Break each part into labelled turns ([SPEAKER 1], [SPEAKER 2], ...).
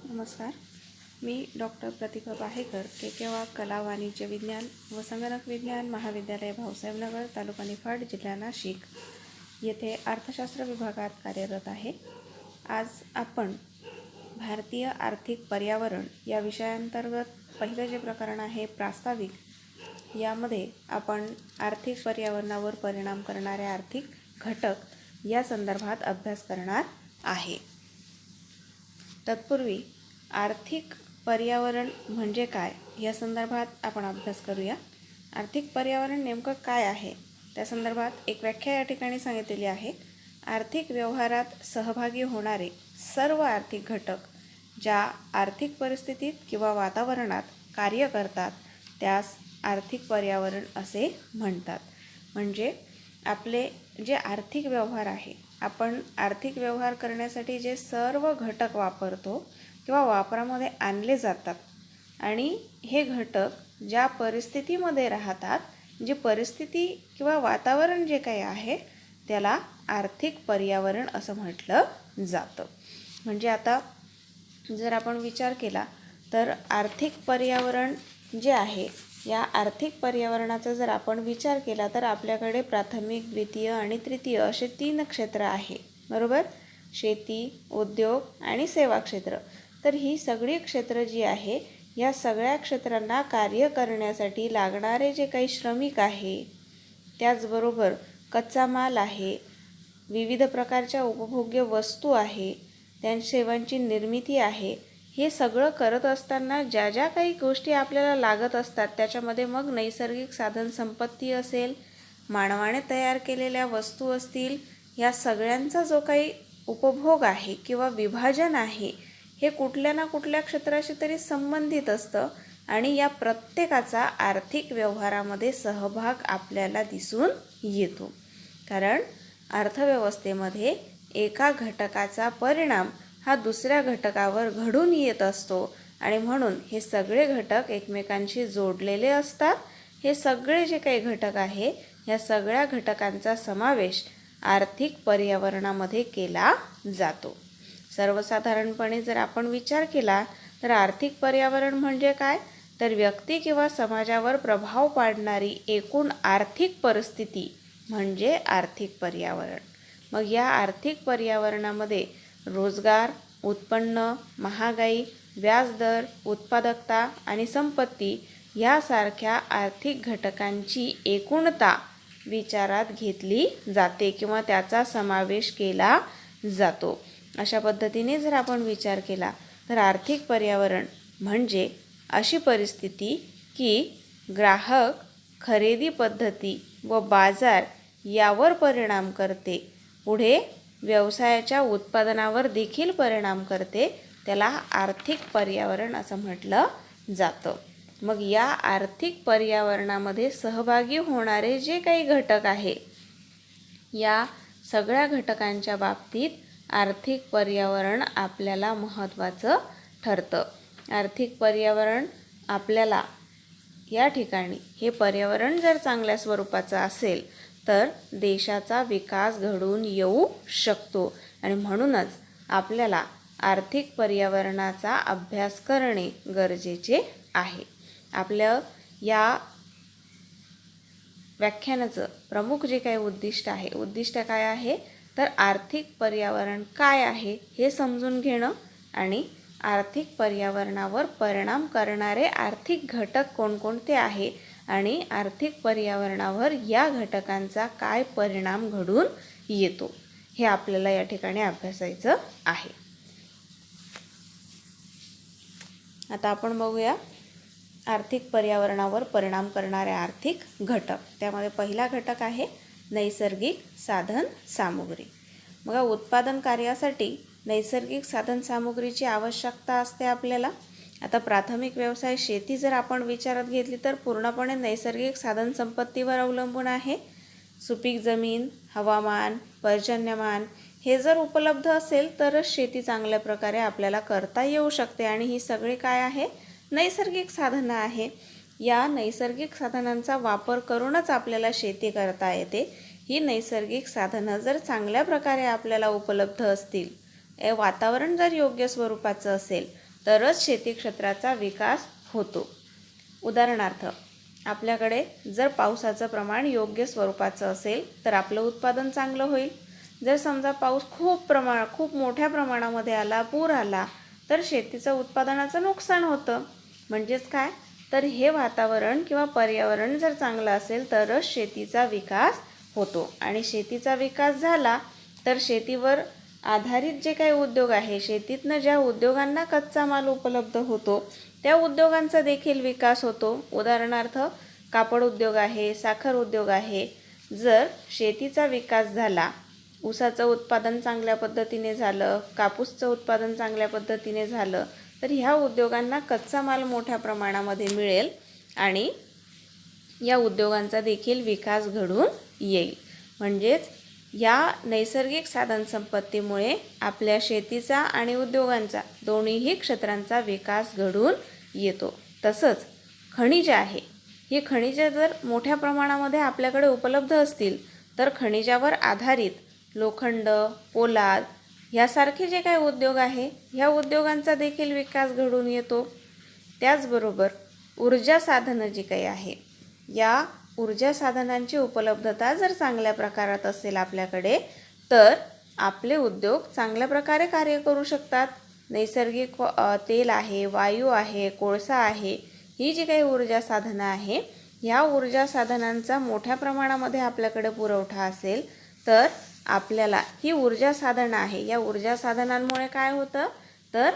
[SPEAKER 1] नमस्कार. मी डॉक्टर प्रतिभा बाहेकर, केकेवा कला वाणिज्य विज्ञान व संगणक विज्ञान महाविद्यालय, भाऊसाहेबनगर, तालुका निफाड, जिल्हा नाशिक येथे अर्थशास्त्र विभागात कार्यरत आहे. आज आपण भारतीय आर्थिक पर्यावरण या विषयांतर्गत पहिलं जे प्रकरण आहे प्रास्ताविक, यामध्ये आपण आर्थिक पर्यावरणावर परिणाम करणारे आर्थिक घटक या संदर्भात अभ्यास करणार आहे. तत्पूर्वी आर्थिक पर्यावरण म्हणजे काय या संदर्भात आपण अभ्यास करूया. आर्थिक पर्यावरण नेमकं काय आहे त्या संदर्भात एक व्याख्या या ठिकाणी सांगितलेली आहे. आर्थिक व्यवहारात सहभागी होणारे सर्व आर्थिक घटक ज्या आर्थिक परिस्थितीत किंवा वातावरणात कार्य करतात त्यास आर्थिक पर्यावरण असे म्हणतात. म्हणजे आपले जे आर्थिक व्यवहार आहे, आपण आर्थिक व्यवहार करण्यासाठी जे सर्व घटक वापरतो किंवा वापरामध्ये आणले जातात आणि हे घटक ज्या परिस्थितीमध्ये राहतात, जी परिस्थिती किंवा वातावरण जे काही आहे त्याला आर्थिक पर्यावरण असं म्हटलं जातं. म्हणजे आता जर आपण विचार केला तर आर्थिक पर्यावरण जे आहे, या आर्थिक पर्यावरणाचा जर आपण विचार केला तर आपल्याकडे प्राथमिक, द्वितीय आणि तृतीय असे 3 क्षेत्र आहे, बरोबर. शेती, उद्योग आणि सेवा क्षेत्र. तर ही सगळी क्षेत्र जी आहे, या सगळ्या क्षेत्रांना कार्य करण्यासाठी लागणारे जे काही श्रमिक आहे, त्याचबरोबर कच्चा माल आहे, विविध प्रकारच्या उपभोग्य वस्तू आहे, त्या सेवांची निर्मिती आहे, हे सगळं करत असताना ज्या ज्या काही गोष्टी आपल्याला लागत असतात त्याच्यामध्ये मग नैसर्गिक साधन संपत्ती असेल, मानवाने तयार केलेल्या वस्तू असतील, या सगळ्यांचा जो काही उपभोग आहे किंवा विभाजन आहे हे कुठल्या ना कुठल्या क्षेत्राशी तरी संबंधित असतं आणि या प्रत्येकाचा आर्थिक व्यवहारामध्ये सहभाग आपल्याला दिसून येतो. कारण अर्थव्यवस्थेमध्ये एका घटकाचा परिणाम हा दुसऱ्या घटकावर घडून येत असतो आणि म्हणून हे सगळे घटक एकमेकांशी जोडलेले असतात. हे सगळे जे काही घटक आहे, या सगळ्या घटकांचा समावेश आर्थिक पर्यावरणामध्ये केला जातो. सर्वसाधारणपणे जर आपण विचार केला तर आर्थिक पर्यावरण म्हणजे काय, तर व्यक्ती किंवा समाजावर प्रभाव पाडणारी एकूण आर्थिक परिस्थिती म्हणजे आर्थिक पर्यावरण. मग या आर्थिक पर्यावरणामध्ये रोजगार, उत्पन्न, महागाई, व्याजदर, उत्पादकता आणि संपत्ती यासारख्या आर्थिक घटकांची एकूणता विचारात घेतली जाते किंवा त्याचा समावेश केला जातो. अशा पद्धतीने जर आपण विचार केला तर आर्थिक पर्यावरण म्हणजे अशी परिस्थिती की ग्राहक, खरेदी पद्धती व बाजार यावर परिणाम करते, पुढे व्यवसायाच्या उत्पादनावर देखील परिणाम करते, त्याला आर्थिक पर्यावरण असं म्हटलं जातं. मग या आर्थिक पर्यावरणामध्ये सहभागी होणारे जे काही घटक आहे, या सगळ्या घटकांच्या बाबतीत आर्थिक पर्यावरण आपल्याला महत्त्वाचं ठरतं. आर्थिक पर्यावरण आपल्याला या ठिकाणी हे पर्यावरण जर चांगल्या स्वरूपाचं असेल तर देशाचा विकास घडून येऊ शकतो आणि म्हणूनच आपल्याला आर्थिक पर्यावरणाचा अभ्यास करणे गरजेचे आहे. आपलं या व्याख्यानाचं प्रमुख जे काही उद्दिष्ट काय आहे, तर आर्थिक पर्यावरण काय आहे हे समजून घेणं आणि आर्थिक पर्यावरणावर परिणाम करणारे आर्थिक घटक कोणकोणते आहे आणि आर्थिक पर्यावरणावर या घटकांचा काय परिणाम घडून येतो हे आपल्याला या ठिकाणी अभ्यासायचं आहे. आता आपण बघूया आर्थिक पर्यावरणावर परिणाम करणारे आर्थिक घटक. त्यामध्ये पहिला घटक आहे नैसर्गिक साधन सामुग्री. बघा, उत्पादन कार्यासाठी नैसर्गिक साधन सामुग्रीची आवश्यकता असते आपल्याला. आता प्राथमिक व्यवसाय शेती जर आपण विचारात घेतली तर पूर्णपणे नैसर्गिक साधन संपत्तीवर अवलंबून आहे. सुपीक जमीन, हवामान, पर्जन्यमान हे जर उपलब्ध असेल तरच शेती चांगल्या प्रकारे आपल्याला करता येऊ शकते आणि ही सगळी काय आहे, नैसर्गिक साधनं आहे. या नैसर्गिक साधनांचा वापर करूनच आपल्याला शेती करता येते. ही नैसर्गिक साधनं जर चांगल्या प्रकारे आपल्याला उपलब्ध असतील, वातावरण जर योग्य स्वरूपाचं असेल तरच शेती क्षेत्राचा विकास होतो. उदाहरणार्थ, आपल्याकडे जर पावसाचं प्रमाण योग्य स्वरूपाचं असेल तर आपलं उत्पादन चांगलं होईल. जर समजा पाऊस खूप मोठ्या प्रमाणामध्ये आला, पूर आला, तर शेतीचं उत्पादनाचं नुकसान होतं. म्हणजेच काय, तर हे वातावरण किंवा पर्यावरण जर चांगलं असेल तरच शेतीचा विकास होतो. आणि शेतीचा विकास झाला तर शेतीवर आधारित जे काही उद्योग आहे, शेतीतनं ज्या उद्योगांना कच्चा माल उपलब्ध होतो त्या उद्योगांचा देखील विकास होतो. उदाहरणार्थ, कापड उद्योग आहे, साखर उद्योग आहे. जर शेतीचा विकास झाला, ऊसाचं उत्पादन चांगल्या पद्धतीने झालं, कापूसचं उत्पादन चांगल्या पद्धतीने झालं, तर ह्या उद्योगांना कच्चा माल मोठ्या प्रमाणामध्ये मिळेल आणि या उद्योगांचा देखील विकास घडून येईल. म्हणजेच या नैसर्गिक साधनसंपत्तीमुळे आपल्या शेतीचा आणि उद्योगांचा दोन्हीही क्षेत्रांचा विकास घडून येतो. तसंच खनिजे आहे, ही खनिजे जर मोठ्या प्रमाणामध्ये आपल्याकडे उपलब्ध असतील तर खनिजावर आधारित लोखंड, पोलाद यासारखे जे काही उद्योग आहे, ह्या उद्योगांचा देखील विकास घडून येतो. त्याचबरोबर ऊर्जा साधनं जी काही आहे, या ऊर्जा साधनांची उपलब्धता जर चांगल्या प्रकारात असेल आपल्याकडे तर आपले उद्योग चांगल्या प्रकारे कार्य करू शकतात. नैसर्गिक तेल आहे, वायू आहे, कोळसा आहे, ही जी काही ऊर्जा साधनं आहे, ह्या ऊर्जा साधनांचा मोठ्या प्रमाणामध्ये आपल्याकडे पुरवठा असेल तर आपल्याला ही ऊर्जा साधनं आहे, या ऊर्जा साधनांमुळे काय होतं, तर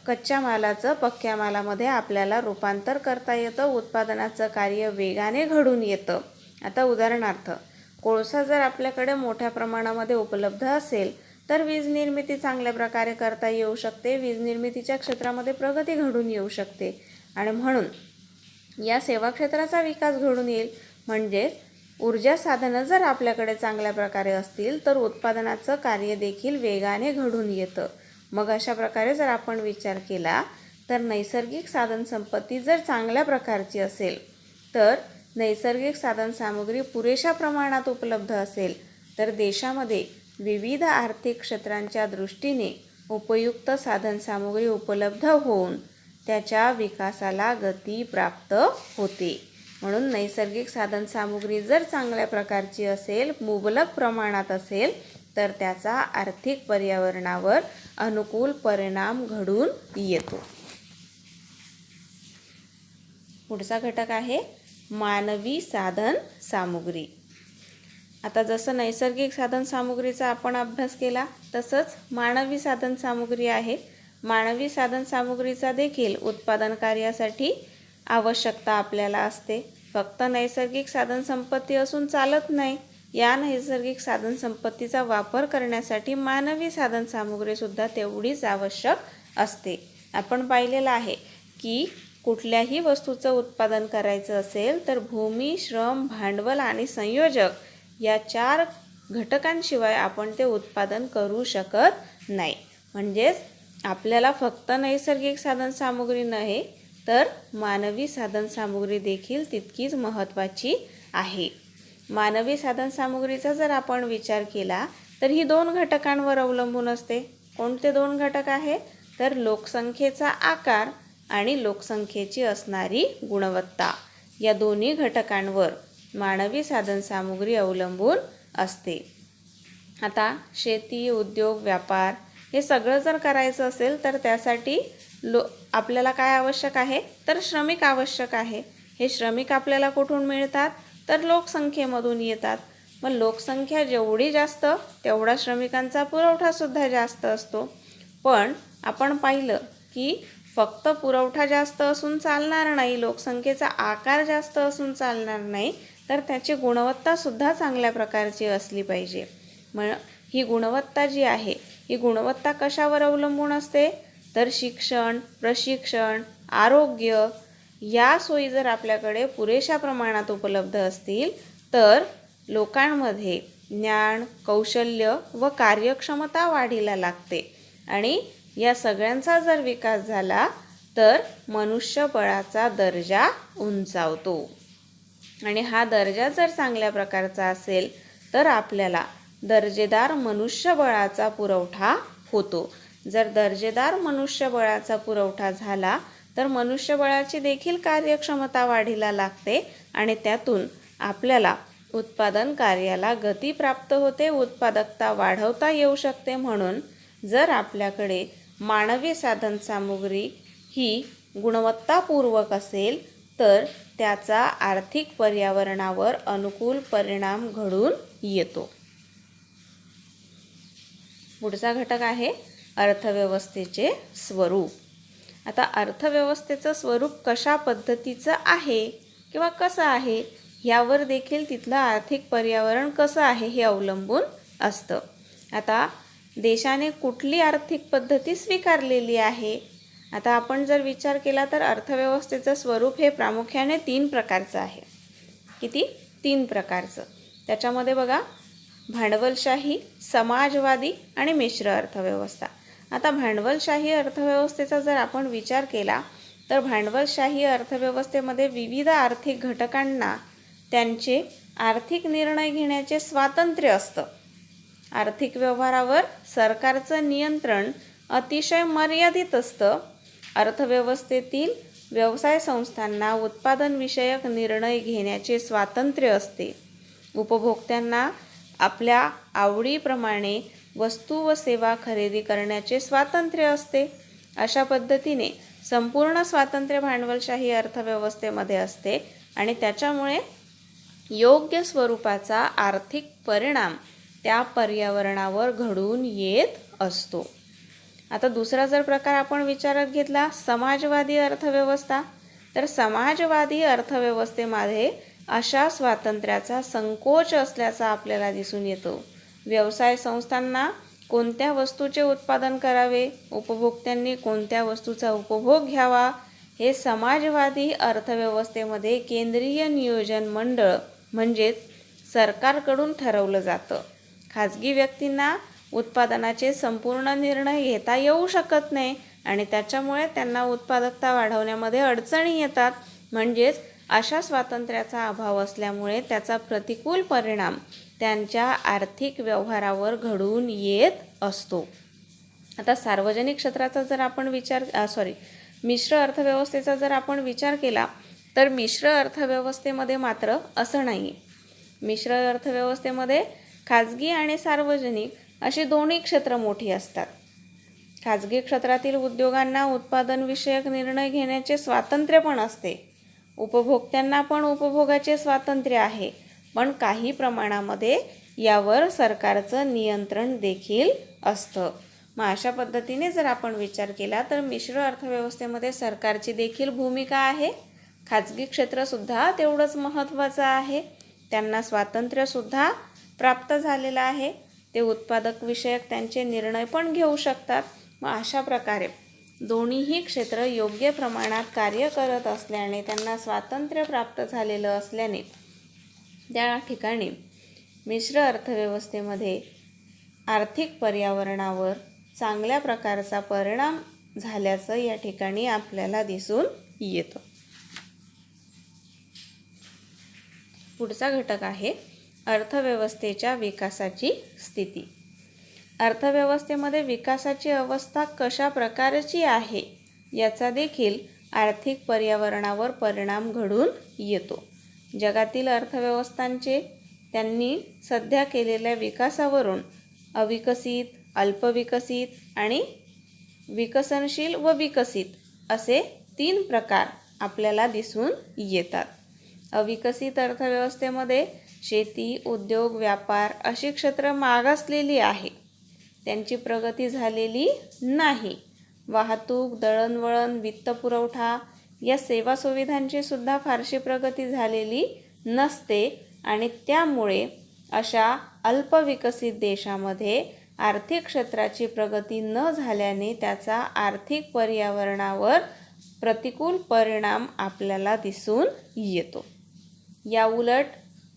[SPEAKER 1] कच्च्या मालाचं पक्क्या मालामध्ये आपल्याला रूपांतर करता येतं, उत्पादनाचं कार्य वेगाने घडून येतं. आता उदाहरणार्थ, कोळसा जर आपल्याकडे मोठ्या प्रमाणामध्ये उपलब्ध असेल तर वीज निर्मिती चांगल्या प्रकारे करता येऊ शकते, वीज निर्मितीच्या क्षेत्रामध्ये प्रगती घडून येऊ शकते आणि म्हणून या सेवा क्षेत्राचा विकास घडून येईल. म्हणजेच ऊर्जा साधनं जर आपल्याकडे चांगल्या प्रकारे असतील तर उत्पादनाचं कार्य देखील वेगाने घडून येतं. मग अशा प्रकारे जर आपण विचार केला तर नैसर्गिक साधनसंपत्ती जर चांगल्या प्रकारची असेल तर नैसर्गिक साधनसामुग्री पुरेशा प्रमाणात उपलब्ध असेल तर देशामध्ये विविध आर्थिक क्षेत्रांच्या दृष्टीने उपयुक्त साधनसामुग्री उपलब्ध होऊन त्याच्या विकासाला गती प्राप्त होते. म्हणून नैसर्गिक साधनसामुग्री जर चांगल्या प्रकारची असेल, मुबलक प्रमाणात असेल तर त्याचा आर्थिक पर्यावरणावर अनुकूल परिणाम घडून येतो. पुढचा घटक आहे मानवी साधन सामुग्री. आता जसं नैसर्गिक साधन सामुग्रीचा आपण अभ्यास केला तसंच मानवी साधन सामुग्री आहे. मानवी साधन सामुग्रीचा देखील उत्पादन कार्यासाठी आवश्यकता आपल्याला असते. फक्त नैसर्गिक साधन संपत्ती असून चालत नाही, या नैसर्गिक साधन संपत्तीचा वापर करण्यासाठी मानवी साधन सामुग्रीसुद्धा तेवढीच आवश्यक असते. आपण पाहिलेलं आहे की कुठल्याही वस्तूचं उत्पादन करायचं असेल तर भूमी, श्रम, भांडवल आणि संयोजक या 4 घटकांशिवाय आपण ते उत्पादन करू शकत नाही. म्हणजेच आपल्याला फक्त नैसर्गिक साधन सामुग्री नव्हे तर मानवी साधन सामुग्री देखील तितकीच महत्त्वाची आहे. मानवी साधन सामुग्रीचा जर आपण विचार केला तर ही 2 घटकांवर अवलंबून असते. कोणते 2 घटक आहे, तर लोकसंख्येचा आकार आणि लोकसंख्येची असणारी गुणवत्ता, या दोन्ही घटकांवर मानवी साधन सामुग्री अवलंबून असते. आता शेती, उद्योग, व्यापार हे सगळं जर करायचं असेल तर त्यासाठी आपल्याला काय आवश्यक आहे, तर श्रमिक आवश्यक आहे. हे श्रमिक आपल्याला कुठून मिळतात, तर लोकसंख्येमधून येतात. मग लोकसंख्या जेवढी जास्त तेवढा श्रमिकांचा पुरवठासुद्धा जास्त असतो. पण आपण पाहिलं की फक्त पुरवठा जास्त असून चालणार नाही, लोकसंख्येचा आकार जास्त असून चालणार नाही, तर त्याची गुणवत्तासुद्धा चांगल्या प्रकारची असली पाहिजे. मग ही गुणवत्ता जी आहे ही गुणवत्ता कशावर अवलंबून असते, तर शिक्षण, प्रशिक्षण, आरोग्य या सोयी जर आपल्याकडे पुरेशा प्रमाणात उपलब्ध असतील तर लोकांमध्ये ज्ञान, कौशल्य व कार्यक्षमता वाढीला लागते आणि या सगळ्यांचा जर विकास झाला तर मनुष्यबळाचा दर्जा उंचावतो आणि हा दर्जा जर चांगल्या प्रकारचा असेल तर आपल्याला दर्जेदार मनुष्यबळाचा पुरवठा होतो. जर दर्जेदार मनुष्यबळाचा पुरवठा झाला तर मनुष्यबळाची देखील कार्यक्षमता वाढीला लागते आणि त्यातून आपल्याला उत्पादन कार्याला गती प्राप्त होते, उत्पादकता वाढवता येऊ शकते. म्हणून जर आपल्याकडे मानवी साधनसामुग्री ही गुणवत्तापूर्वक असेल तर त्याचा आर्थिक पर्यावरणावर अनुकूल परिणाम घडून येतो. पुढचा घटक आहे अर्थव्यवस्थेचे स्वरूप. आता अर्थव्यवस्थेचं स्वरूप कशा पद्धतीचं आहे किंवा कसं आहे यावर देखील तिथलं आर्थिक पर्यावरण कसं आहे हे अवलंबून असतं. आता देशाने कुठली आर्थिक पद्धती स्वीकारलेली आहे. आता आपण जर विचार केला तर अर्थव्यवस्थेचं स्वरूप हे प्रामुख्याने 3 प्रकारचं आहे. किती? 3 प्रकारचं. त्याच्यामध्ये बघा, भांडवलशाही, समाजवादी आणि मिश्र अर्थव्यवस्था. आता भांडवलशाही अर्थव्यवस्थेचा जर आपण विचार केला तर भांडवलशाही अर्थव्यवस्थेमध्ये विविध आर्थिक घटकांना त्यांचे आर्थिक निर्णय घेण्याचे स्वातंत्र्य असतं. आर्थिक व्यवहारावर सरकारचं नियंत्रण अतिशय मर्यादित असतं. अर्थव्यवस्थेतील व्यवसाय संस्थांना उत्पादनविषयक निर्णय घेण्याचे स्वातंत्र्य असते. उपभोक्त्यांना आपल्या आवडीप्रमाणे वस्तू व सेवा खरेदी करण्याचे स्वातंत्र्य असते. अशा पद्धतीने संपूर्ण स्वातंत्र्य भांडवलशाही अर्थव्यवस्थेमध्ये असते आणि त्याच्यामुळे योग्य स्वरूपाचा आर्थिक परिणाम त्या पर्यावरणावर घडून येत असतो. आता दुसरा जर प्रकार आपण विचारात घेतला, समाजवादी अर्थव्यवस्था, तर समाजवादी अर्थव्यवस्थेमध्ये अशा स्वातंत्र्याचा संकोच असल्याचा आपल्याला दिसून येतो. व्यवसाय संस्थांना कोणत्या वस्तूचे उत्पादन करावे, उपभोक्त्यांनी कोणत्या वस्तूचा उपभोग घ्यावा, हे समाजवादी अर्थव्यवस्थेमध्ये केंद्रीय नियोजन मंडळ म्हणजेच सरकारकडून ठरवलं जातं. खाजगी व्यक्तींना उत्पादनाचे संपूर्ण निर्णय घेता येऊ शकत नाही आणि त्याच्यामुळे त्यांना उत्पादकता वाढवण्यामध्ये अडचणी येतात. म्हणजेच अशा स्वातंत्र्याचा अभाव असल्यामुळे त्याचा प्रतिकूल परिणाम त्यांच्या आर्थिक व्यवहारावर घडून येत असतो. आता सार्वजनिक क्षेत्राचा जर आपण मिश्र अर्थव्यवस्थेचा जर आपण विचार केला तर मिश्र अर्थव्यवस्थेमध्ये मात्र असं नाही. मिश्र अर्थव्यवस्थेमध्ये खाजगी आणि सार्वजनिक अशी दोन्ही क्षेत्र मोठी असतात. खाजगी क्षेत्रातील उद्योगांना उत्पादनविषयक निर्णय घेण्याचे स्वातंत्र्य पण असते. उपभोक्त्यांना पण उपभोगाचे स्वातंत्र्य आहे, पण काही प्रमाणामध्ये यावर सरकारचं नियंत्रण देखील असतं. मग अशा पद्धतीने जर आपण विचार केला तर मिश्र अर्थव्यवस्थेमध्ये सरकारची देखील भूमिका आहे. खाजगी क्षेत्रसुद्धा तेवढंच महत्त्वाचं आहे. त्यांना स्वातंत्र्यसुद्धा प्राप्त झालेलं आहे. ते उत्पादक विषयक त्यांचे निर्णय पण घेऊ शकतात. मग अशा प्रकारे दोन्हीही क्षेत्र योग्य प्रमाणात कार्य करत असल्याने, त्यांना स्वातंत्र्य प्राप्त झालेलं असल्याने त्या ठिकाणी मिश्र अर्थव्यवस्थेमध्ये आर्थिक पर्यावरणावर चांगल्या प्रकारचा परिणाम झाल्याचं या ठिकाणी आपल्याला दिसून येतं. पुढचा घटक आहे अर्थव्यवस्थेच्या विकासाची स्थिती. अर्थव्यवस्थेमध्ये विकासाची अवस्था कशा प्रकारची आहे याचा देखील आर्थिक पर्यावरणावर परिणाम घडून येतो. जगातील अर्थव्यवस्थांचे त्यांनी सध्या केलेल्या विकासावरून अविकसित, अल्पविकसित आणि विकसनशील व विकसित असे 3 प्रकार आपल्याला दिसून येतात. अविकसित अर्थव्यवस्थेमध्ये शेती, उद्योग, व्यापार अशी क्षेत्र मागासलेली आहे. त्यांची प्रगती झालेली नाही. वाहतूक, दळणवळण, वित्तपुरवठा या सेवा सुविधांची सुद्धा फारशी प्रगती झालेली नसते आणि त्यामुळे अशा अल्पविकसित देशामध्ये आर्थिक क्षेत्राची प्रगती न झाल्याने त्याचा आर्थिक पर्यावरणावर प्रतिकूल परिणाम आपल्याला दिसून येतो. या उलट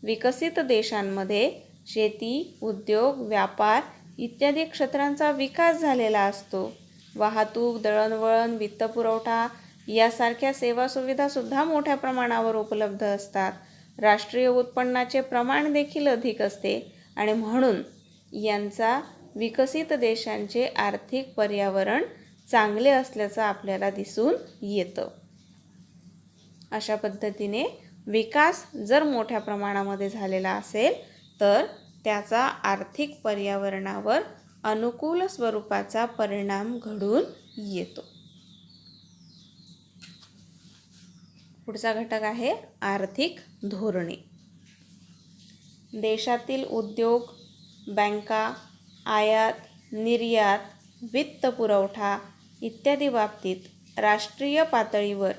[SPEAKER 1] विकसित देशांमध्ये शेती, उद्योग, व्यापार इत्यादी क्षेत्रांचा विकास झालेला असतो. वाहतूक, दळणवळण, वित्तपुरवठा यासारख्या सेवा सुविधासुद्धा मोठ्या प्रमाणावर उपलब्ध असतात. राष्ट्रीय उत्पन्नाचे प्रमाण देखील अधिक असते आणि म्हणून यांचा विकसित देशांचे आर्थिक पर्यावरण चांगले असल्याचं आपल्याला दिसून येतं. अशा पद्धतीने विकास जर मोठ्या प्रमाणामध्ये झालेला असेल तर त्याचा आर्थिक पर्यावरणावर अनुकूल स्वरूपाचा परिणाम घडून येतो. पुढचा घटक आहे आर्थिक धोरणे. देशातील उद्योग, बँका, आयात, निर्यात, वित्त पुरवठा इत्यादी बाबतीत राष्ट्रीय पातळीवर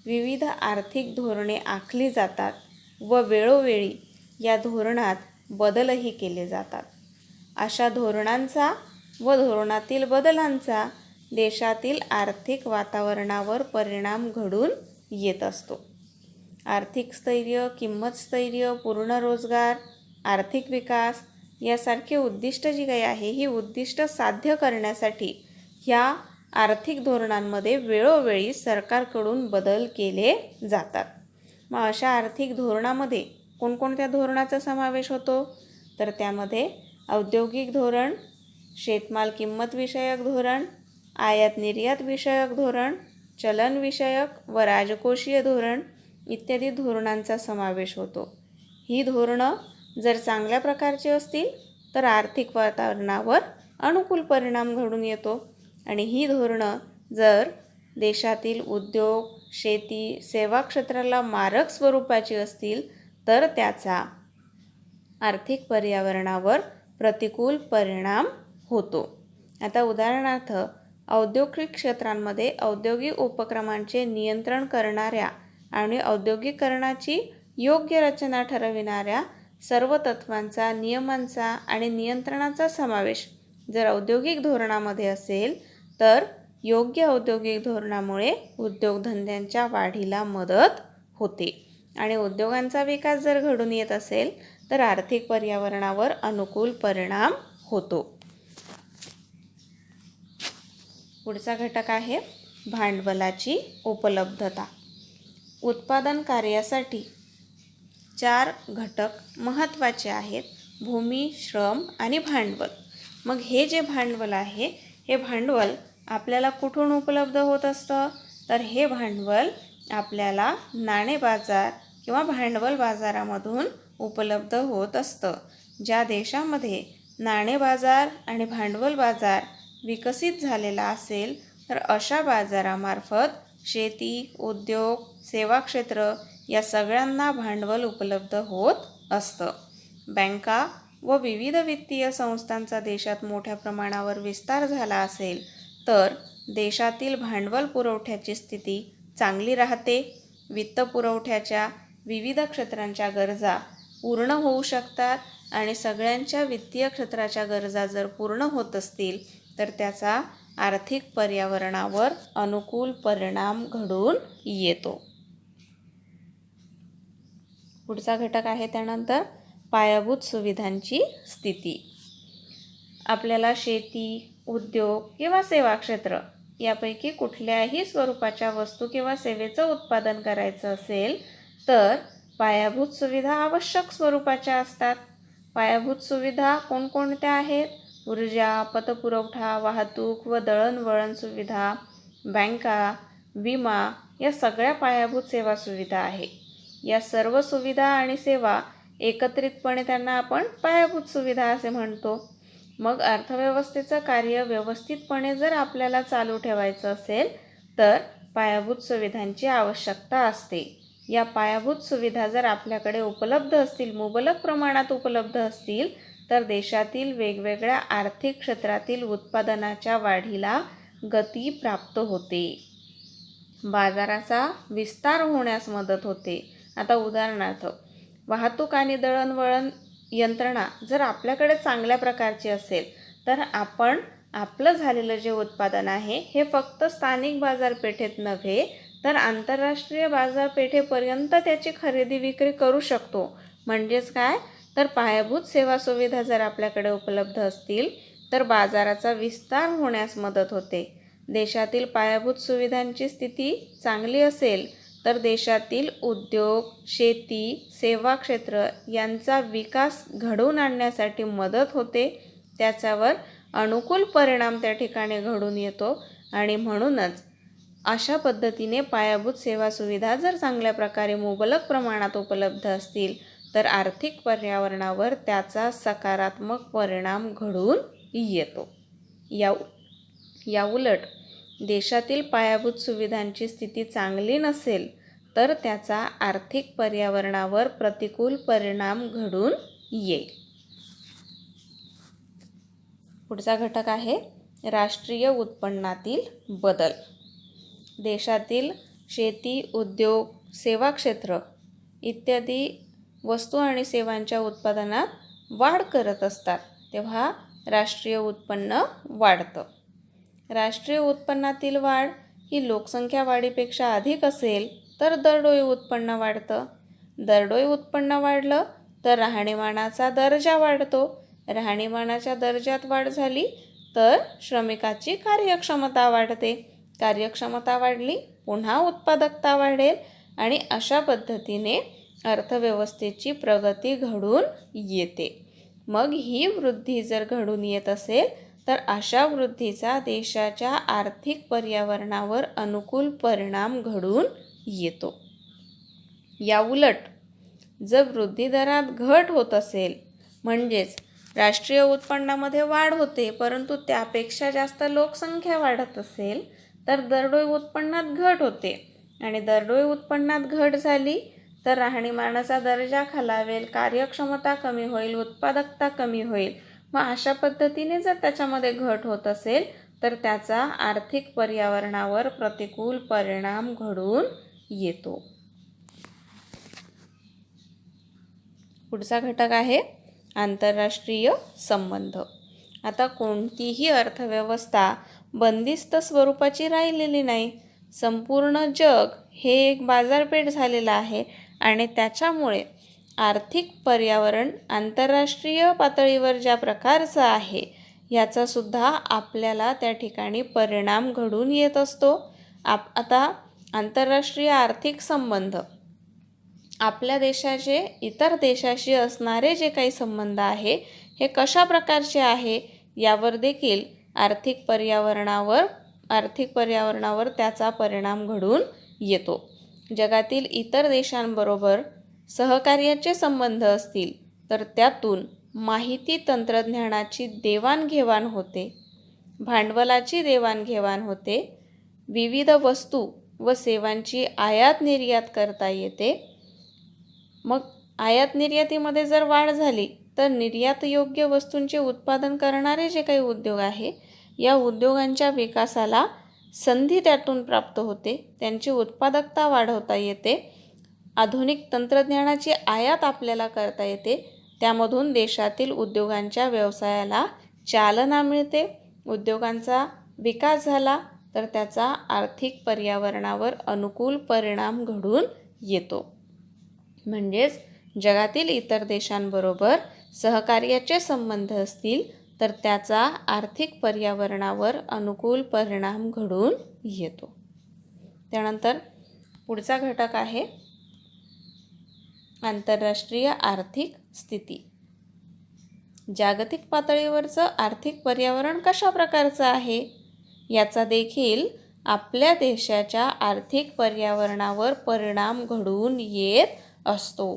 [SPEAKER 1] विविध आर्थिक धोरणे आखली जातात व वेळोवेळी या धोरणात बदलही केले जातात. अशा धोरणांचा व धोरणातील बदलांचा देशातील आर्थिक वातावरणावर परिणाम घडून येत असतो. आर्थिक स्थैर्य, किंमत स्थैर्य, पूर्ण रोजगार, आर्थिक विकास यासारखी उद्दिष्ट जी काही आहे ही उद्दिष्ट साध्य करण्यासाठी ह्या आर्थिक धोरणांमध्ये वेळोवेळी सरकारकडून बदल केले जातात. मग अशा आर्थिक धोरणामध्ये कोणकोणत्या धोरणाचा समावेश होतो तर त्यामध्ये औद्योगिक धोरण, शेतमाल किंमत विषयक धोरण, आयात निर्यात विषयक धोरण, चलन विषयक व राजकोषीय धोरण इत्यादी धोरणांचा समावेश होतो. ही धोरणं जर चांगल्या प्रकारची असतील तर आर्थिक वातावरणावर अनुकूल परिणाम घडून येतो आणि ही धोरणं जर देशातील उद्योग, शेती, सेवा क्षेत्राला मारक स्वरूपाची असतील तर त्याचा आर्थिक पर्यावरणावर प्रतिकूल परिणाम होतो. आता उदाहरणार्थ औद्योगिक क्षेत्रांमध्ये औद्योगिक उपक्रमांचे नियंत्रण करणाऱ्या आणि औद्योगिकरणाची योग्य रचना ठरविणाऱ्या सर्व तत्वांचा, नियमांचा आणि नियंत्रणाचा समावेश जर औद्योगिक धोरणामध्ये असेल तर योग्य औद्योगिक धोरणामुळे उद्योगधंद्यांच्या वाढीला मदत होते आणि उद्योगांचा विकास जर घडून येत असेल तर आर्थिक पर्यावरणावर अनुकूल परिणाम होतो. पुढचा घटक आहे भांडवलाची उपलब्धता. उत्पादन कार्यासाठी 4 घटक महत्त्वाचे आहेत: भूमी, श्रम आणि भांडवल. मग हे जे भांडवल आहे हे भांडवल आपल्याला कुठून उपलब्ध होत असतं तर हे भांडवल आपल्याला नाणे बाजार किंवा भांडवल बाजारामधून उपलब्ध होत असतं. ज्या देशामध्ये नाणे बाजार आणि भांडवल बाजार विकसित झालेला असेल तर अशा बाजारामार्फत शेती, उद्योग, सेवा क्षेत्र या सगळ्यांना भांडवल उपलब्ध होत असतं. बँका व विविध वित्तीय संस्थांचा देशात मोठ्या प्रमाणावर विस्तार झाला असेल तर देशातील भांडवल पुरवठ्याची स्थिती चांगली राहते. वित्त पुरवठ्याच्या विविध क्षेत्रांच्या गरजा पूर्ण होऊ शकतात आणि सगळ्यांच्या वित्तीय क्षेत्राच्या गरजा जर पूर्ण होत असतील तर त्याचा आर्थिक पर्यावरणावर अनुकूल परिणाम घडून येतो. पुढचा घटक आहे त्यानंतर पायाभूत सुविधांची स्थिती. आपल्याला शेती, उद्योग किंवा सेवा क्षेत्र यापैकी कुठल्याही स्वरूपाच्या वस्तू किंवा सेवेचं उत्पादन करायचं असेल तर पायाभूत सुविधा आवश्यक स्वरूपाच्या असतात. पायाभूत सुविधा कोणकोणत्या आहेत? ऊर्जा, पतपुरवठा, वाहतूक व दळणवळण सुविधा, बँका, विमा या सगळ्या पायाभूत सेवा सुविधा आहे. या सर्व सुविधा आणि सेवा एकत्रितपणे त्यांना आपण पायाभूत सुविधा असे म्हणतो. मग अर्थव्यवस्थेचं कार्य व्यवस्थितपणे जर आपल्याला चालू ठेवायचं असेल तर पायाभूत सुविधांची आवश्यकता असते. या पायाभूत सुविधा जर आपल्याकडे उपलब्ध असतील, मुबलक प्रमाणात उपलब्ध असतील तर देशातील वेगवेगळ्या आर्थिक क्षेत्रातील उत्पादनाच्या वाढीला गती प्राप्त होते. बाजाराचा विस्तार होण्यास मदत होते. आता उदाहरणार्थ वाहतूक आणि दळणवळण यंत्रणा जर आपल्याकडे चांगल्या प्रकारची असेल तर आपण आपलं झालेलं जे उत्पादन आहे हे फक्त स्थानिक बाजारपेठेत नव्हे तर आंतरराष्ट्रीय बाजारपेठेपर्यंत त्याची खरेदी विक्री करू शकतो. म्हणजेच काय तर पायाभूत सेवा सुविधा जर आपल्याकडे उपलब्ध असतील तर बाजाराचा विस्तार होण्यास मदत होते. देशातील पायाभूत सुविधांची स्थिती चांगली असेल तर देशातील उद्योग, शेती, सेवा क्षेत्र यांचा विकास घडवून आणण्यासाठी मदत होते. त्याच्यावर अनुकूल परिणाम त्या ठिकाणी घडून येतो आणि म्हणूनच अशा पद्धतीने पायाभूत सेवा सुविधा जर चांगल्या प्रकारे मुबलक प्रमाणात उपलब्ध असतील तर आर्थिक पर्यावरणावर त्याचा सकारात्मक परिणाम घडून येतो. याउलट देशातील पायाभूत सुविधांची स्थिती चांगली नसेल तर त्याचा आर्थिक पर्यावरणावर प्रतिकूल परिणाम घडून येईल. पुढचा घटक आहे राष्ट्रीय उत्पन्नातील बदल. देशातील शेती, उद्योग, सेवा क्षेत्र इत्यादी वस्तू आणि सेवांच्या उत्पादनात वाढ करत असतात तेव्हा राष्ट्रीय उत्पन्न वाढतं. राष्ट्रीय उत्पन्नातील वाढ ही लोकसंख्या वाढीपेक्षा अधिक असेल तर दरडोई उत्पन्न वाढतं. दरडोई उत्पन्न वाढलं तर राहणीमानाचा दर्जा वाढतो. राहणीमानाच्या दर्जात वाढ झाली तर श्रमिकाची कार्यक्षमता वाढते. कार्यक्षमता वाढली पुन्हा उत्पादकता वाढेल आणि अशा पद्धतीने अर्थव्यवस्थेची प्रगती घडून येते. मग ही वृद्धी जर घडून येत असेल तर अशा वृद्धीचा देशाच्या आर्थिक पर्यावरणावर अनुकूल परिणाम घडून येतो. याउलट जर वृद्धी दरात घट होत असेल म्हणजेच राष्ट्रीय उत्पन्नामध्ये वाढ होते परंतु त्यापेक्षा जास्त लोकसंख्या वाढत असेल तर दरडोई उत्पन्नात घट होते आणि दरडोई उत्पन्नात घट झाली तर राहणीमानाचा दर्जा खालावेल, कार्यक्षमता कमी होईल, उत्पादकता कमी होईल. मग अशा पद्धतीने जर त्याच्यामध्ये घट होत असेल तर त्याचा आर्थिक पर्यावरणावर प्रतिकूल परिणाम घडून येतो. पुढचा घटक आहे आंतरराष्ट्रीय संबंध. आता कोणतीही अर्थव्यवस्था बंदिस्त स्वरूपाची राहिलेली नाही. संपूर्ण जग हे एक बाजारपेठ झालेलं आहे आणि त्याच्यामुळे आर्थिक पर्यावरण आंतरराष्ट्रीय पातळीवर ज्या प्रकारचं आहे याचासुद्धा आपल्याला त्या ठिकाणी परिणाम घडून येत असतो. आता आंतरराष्ट्रीय आर्थिक संबंध आपल्या देशाचे इतर देशाशी असणारे जे काही संबंध आहे हे कशा प्रकारचे आहे यावर देखील आर्थिक पर्यावरणावर त्याचा परिणाम घडून येतो. जगातील इतर देशांबरोबर सहकार्याचे संबंध असतील तर त्यातून माहिती तंत्रज्ञानाची देवाणघेवाण होते, भांडवलाची देवाणघेवाण होते, विविध वस्तू व सेवांची आयात निर्यात करता येते. मग आयात निर्यातीमध्ये जर वाढ झाली तर निर्यातयोग्य वस्तूंचे उत्पादन करणारे जे काही उद्योग आहे या उद्योगांच्या विकासाला संधी त्यातून प्राप्त होते, त्यांची उत्पादकता वाढवता येते, आधुनिक तंत्रज्ञानाची आयात आपल्याला करता येते, त्यामधून देशातील उद्योगांच्या व्यवसायाला चालना मिळते. उद्योगांचा विकास झाला तर त्याचा आर्थिक पर्यावरणावर अनुकूल परिणाम घडून येतो. म्हणजेच जगातील इतर देशांबरोबर सहकार्याचे संबंध असतील तर त्याचा आर्थिक पर्यावरणावर अनुकूल परिणाम घडून येतो. त्यानंतर पुढचा घटक आहे आंतरराष्ट्रीय आर्थिक स्थिती. जागतिक पातळीवरचं आर्थिक पर्यावरण कशा प्रकारचं आहे याचा देखील आपल्या देशाच्या आर्थिक पर्यावरणावर परिणाम घडून येत असतो.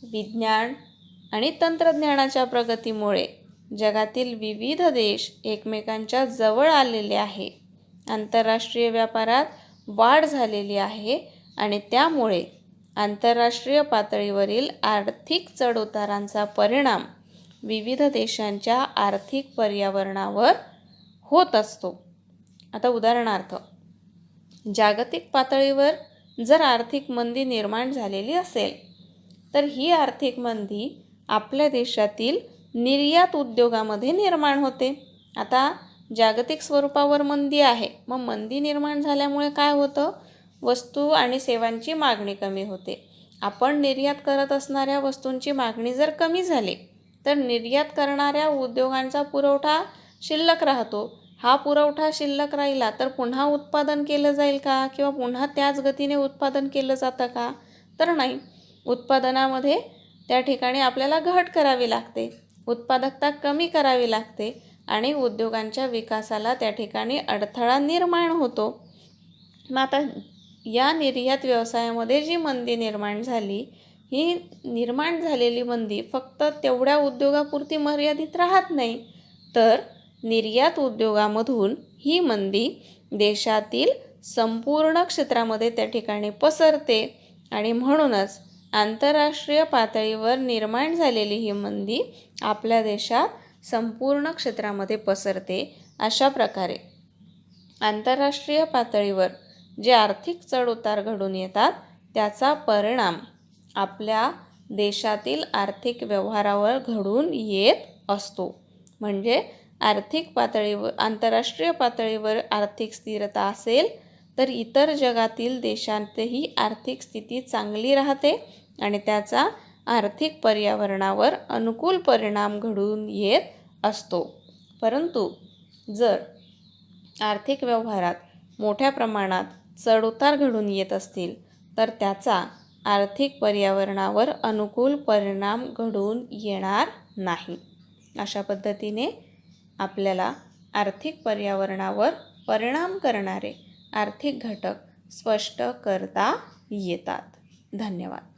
[SPEAKER 1] विज्ञान आणि तंत्रज्ञानाच्या प्रगतीमुळे जगातील विविध देश एकमेकांच्या जवळ आलेले आहे. आंतरराष्ट्रीय व्यापारात वाढ झालेली आहे आणि त्यामुळे आंतरराष्ट्रीय पातळीवरील आर्थिक चढउतारांचा परिणाम विविध देशांच्या आर्थिक पर्यावरणावर होत असतो. आता उदाहरणार्थ जागतिक पातळीवर जर आर्थिक मंदी निर्माण झालेली असेल तर ही आर्थिक मंदी आपल्या देशातील निर्यात उद्योगामध्ये निर्माण होते. आता जागतिक स्वरूपावर मंदी आहे, मग मंदी निर्माण झाल्यामुळे काय होतं, वस्तू आणि सेवांची मागणी कमी होते. आपण निर्यात करत असणाऱ्या वस्तूंची मागणी जर कमी झाली तर निर्यात करणाऱ्या उद्योगांचा पुरवठा शिल्लक राहतो. हा पुरवठा शिल्लक राहिला तर पुन्हा उत्पादन केलं जाईल का किंवा पुन्हा त्याच गतीने उत्पादन केलं जातं का, तर नाही. उत्पादनामध्ये त्या ठिकाणी आपल्याला घट करावी लागते, उत्पादकता कमी करावी लागते आणि उद्योगांच्या विकासाला त्या ठिकाणी अडथळा निर्माण होतो. मग आता या निर्यात व्यवसायामध्ये जी मंदी निर्माण झाली, ही निर्माण झालेली मंदी फक्त तेवढ्या उद्योगापुरती मर्यादित राहत नाही, तर निर्यात उद्योगामधून ही मंदी देशातील संपूर्ण क्षेत्रामध्ये त्या ठिकाणी पसरते आणि म्हणूनच आंतरराष्ट्रीय पातळीवर निर्माण झालेली ही मंदी आपल्या देशात संपूर्ण क्षेत्रामध्ये पसरते. अशा प्रकारे आंतरराष्ट्रीय पातळीवर जे आर्थिक चढउतार घडून येतात त्याचा परिणाम आपल्या देशातील आर्थिक व्यवहारावर घडून येत असतो. म्हणजे आर्थिक पातळीवर आंतरराष्ट्रीय पातळीवर आर्थिक स्थिरता असेल तर इतर जगातील देशांतही आर्थिक स्थिती चांगली राहते आणि त्याचा आर्थिक पर्यावरणावर अनुकूल परिणाम घडून येत असतो. परंतु जर आर्थिक व्यवहारात मोठ्या प्रमाणात चढउतार घडून येत असतील तर त्याचा आर्थिक पर्यावरणावर अनुकूल परिणाम घडून येणार नाही. अशा पद्धतीने आपल्याला आर्थिक पर्यावरणावर परिणाम करणारे आर्थिक घटक स्पष्ट करता येतात. धन्यवाद.